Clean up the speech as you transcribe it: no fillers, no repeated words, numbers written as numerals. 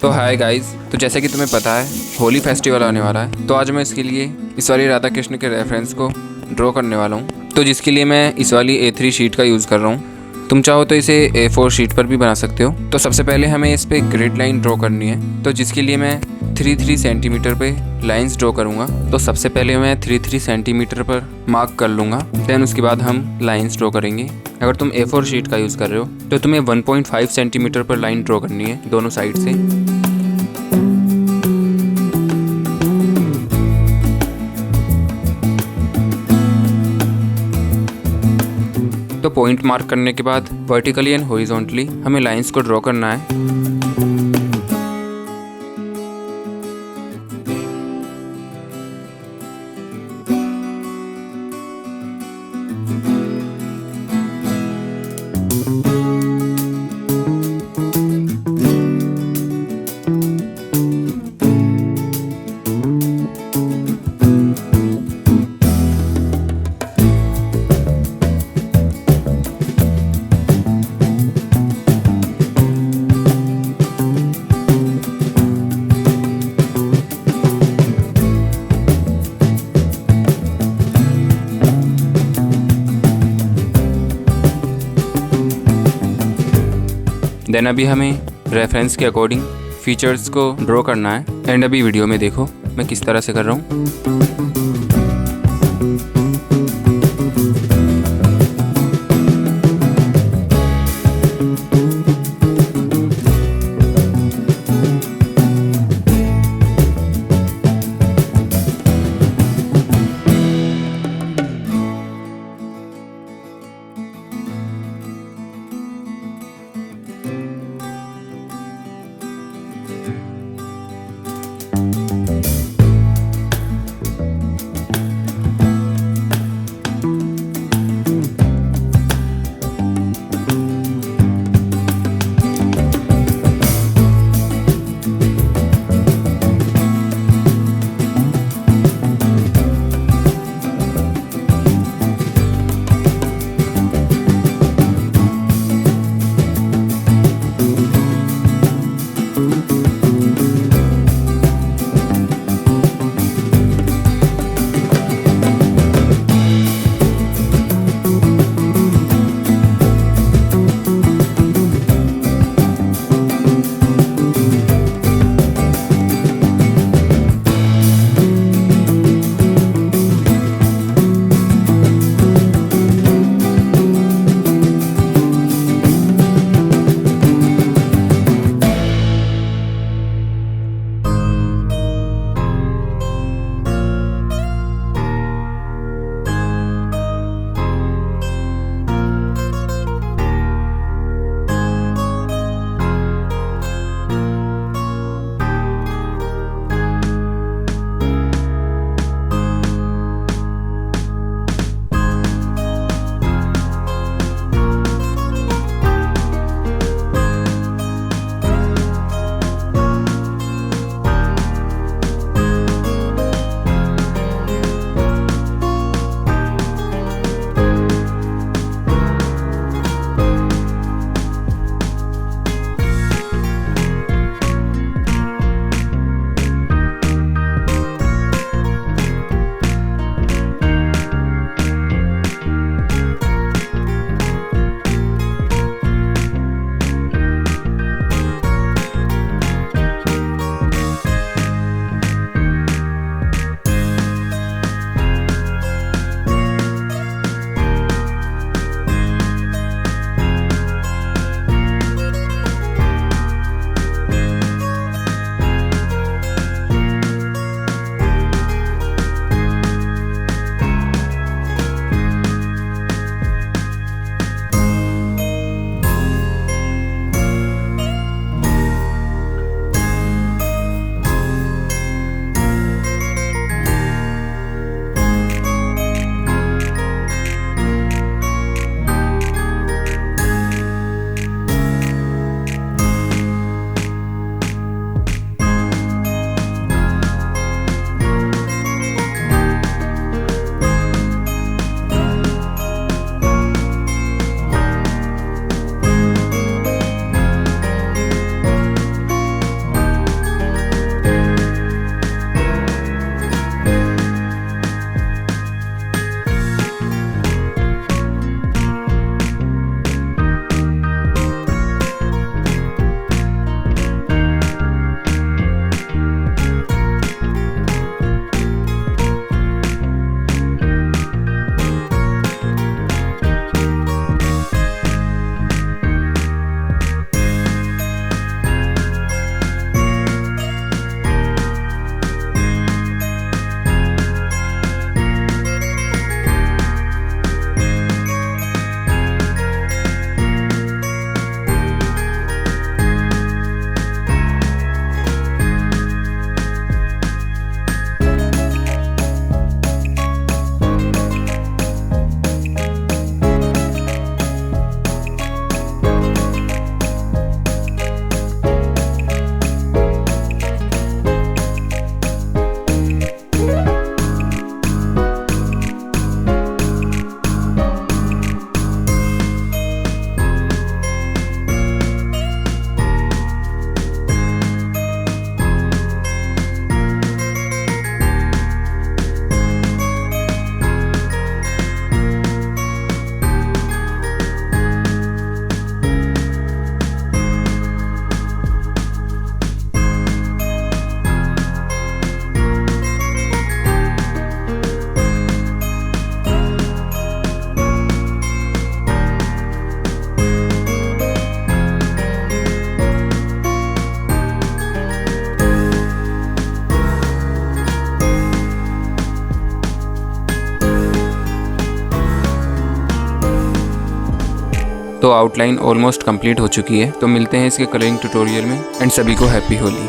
तो hi guys, तो जैसे कि तुम्हें पता है होली फेस्टिवल आने वाला है, तो आज मैं इसके लिए इस वाली राधा कृष्ण के रेफरेंस को ड्रॉ करने वाला हूँ। तो जिसके लिए मैं इस वाली A3 शीट का यूज़ कर रहा हूँ। तुम चाहो तो इसे A4 शीट पर भी बना सकते हो। तो सबसे पहले हमें इस पर ग्रिड लाइन ड्रॉ करनी है, तो जिसके लिए मैं 3 सेंटीमीटर पे लाइंस ड्रॉ करूँगा। तो सबसे पहले मैं 3 सेंटीमीटर पर मार्क कर लूँगा, देन उसके बाद हम लाइंस ड्रॉ करेंगे। अगर तुम A4 शीट का यूज़ कर रहे हो तो तुम्हें 1.5 सेंटीमीटर पर लाइन ड्रॉ करनी है दोनों साइड से। तो पॉइंट मार्क करने के बाद वर्टिकली एंड हॉरिजॉन्टली हमें लाइंस को ड्रॉ करना है। देन अभी हमें रेफरेंस के अकॉर्डिंग फीचर्स को ड्रॉ करना है। एंड अभी वीडियो में देखो मैं किस तरह से कर रहा हूँ। तो आउटलाइन ऑलमोस्ट कंप्लीट हो चुकी है। तो मिलते हैं इसके कलरिंग ट्यूटोरियल में एंड सभी को हैप्पी होली।